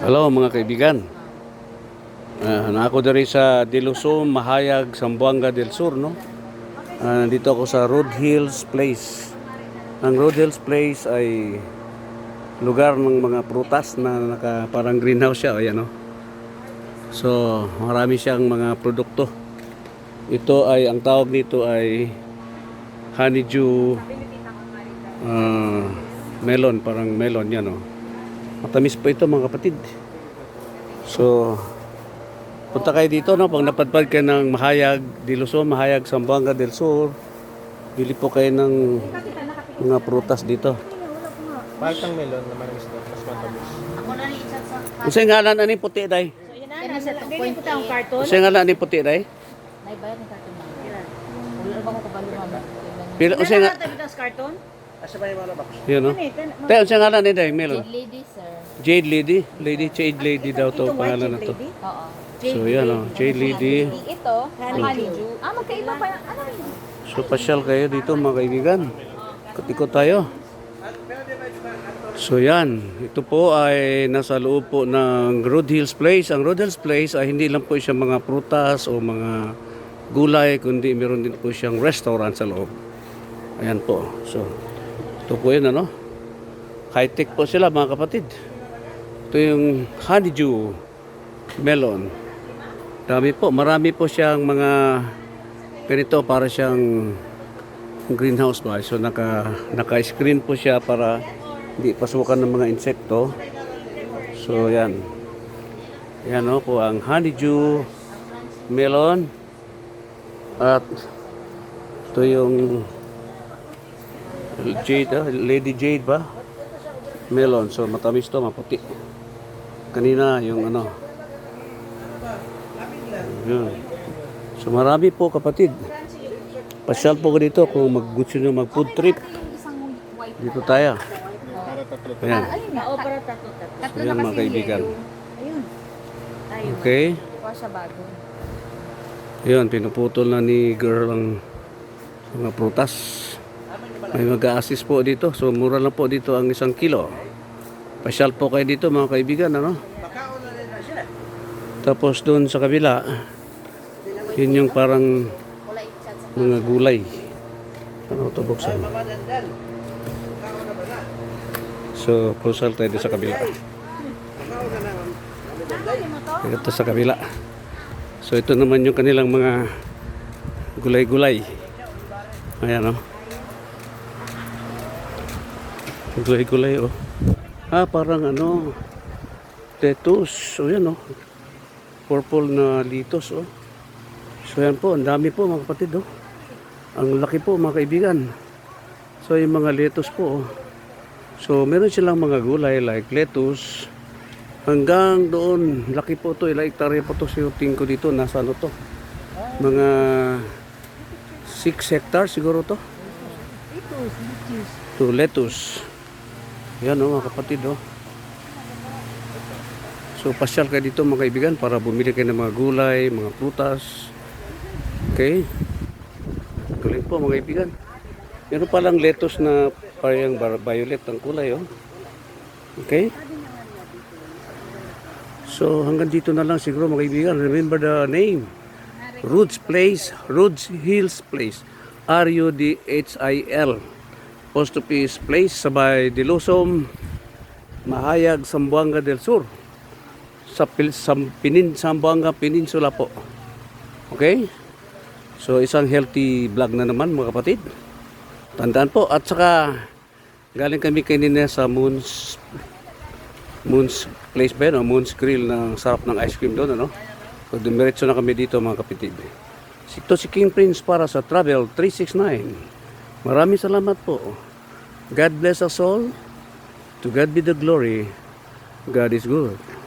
Hello mga kaibigan. Ako dari sa Dilusum, Mahayag, Zamboanga del Sur, no? Nandito ako sa Road Hills Place. Ang Road Hills Place ay lugar ng mga prutas na parang greenhouse siya, ayan, no? So, marami siyang mga produkto. Ito ay, ang tawag nito ay honeydew melon, parang melon yan, no? Matamis po ito mga kapatid. So, punta kayo dito, no? Pag napadpad kayo ng Mahayag, Dilusum, Mahayag, Zamboanga del Sur, bili po kayo ng mga prutas dito. Baltang melon na maramis na, mas matamis. Ako na ni isa sa Kasi ngalan ani puti day. So yan na, dili po tayong carton. Kasi ngalan ani puti day. Nay bayad ni carton na. Wala ba ko kabalo mama? Pila kasi nga tabi tas carton? Asa ba yung mga box? yun, no? Tayo sa ngalan ni day melon. Jade lady sir. Jade Lady, Jade Lady daw to pangalan na to. Oo. So yan, no? Jade Lady. Ito, honeydew. Magkaiba pa yan. Ano yun? So pasyal kayo dito mga kaibigan. Ikot tayo. So yan, ito po ay nasa loob po ng Road Hills Place. Ang Road Hills Place ay hindi lang po siya mga prutas o mga gulay, kundi meron din po siyang restaurant sa loob. Ayan po. So, ito po yun, ano? High-tech po sila mga kapatid. Ito yung honeydew melon. Dami po, marami po siyang mga ganito para siyang greenhouse ba. So naka-screen po siya para hindi pasukan ng mga insekto. So yan. Yan, po ang honeydew melon. At ito yung jade, Lady Jade ba? Melon. So matamis to, maputi. Kanina yung ano. Yun. So marami po kapatid. Pasyal po dito kung gusto nyo mag food trip. Dito tayo. Para tatlo. Ayan. Ayun na, para tatlo. So yan mga kaibigan. Ayun. Tayo. Okay. Kuha siya bago. Yun, pinuputol na ni girl ang mga prutas. May mag-a-assist po dito. So mura lang po dito ang 1 kilo. Pasyal po kayo dito mga kaibigan, ano? Tapos doon sa kabila, yun yung parang mga gulay. Ano ito buksan? So, pusal tayo sa kabila. Ito sa kabila. So, ito naman yung kanilang mga gulay-gulay. Ayan, oh. Gulay-gulay, oh. Parang ano, lettuce. O, yan, oh. Purple na litos, oh. So yan po, ang dami po mga kapatid, oh. Ang laki po mga kaibigan. So yung mga lettuce po, oh. So meron silang mga gulay like lettuce. Hanggang doon, laki po to, ilang hektarya po to sinuting ko dito. Nasa ano to? Mga 6 hectares siguro to. To lettuce. Yan, oh mga kapatid, oh. So pasyal kayo dito mga kaibigan para bumili kayo ng mga gulay, mga prutas. Okay. Galing po mga kaibigan. Meron palang lettuce na parang violet ang kulay, oh. Okay. So hanggang dito na lang siguro mga kaibigan. Remember the name. Roads Place, Roads Hills Place. RUDHIL. Post Office Place, sabay Dilusum, Mahayag, Zamboanga del Sur. Sa Zamboanga Peninsula po. Okay? So isang healthy vlog na naman mga kapatid. Tandaan po, at saka galing kami kanina sa Moon's Place ba yun, Moon's Grill, ng sarap ng ice cream doon, ano? So dumiretso na kami dito mga kapatid. Ito si King Prince para sa Travel 369. Maraming salamat po. God bless us all. To God be the glory. God is good.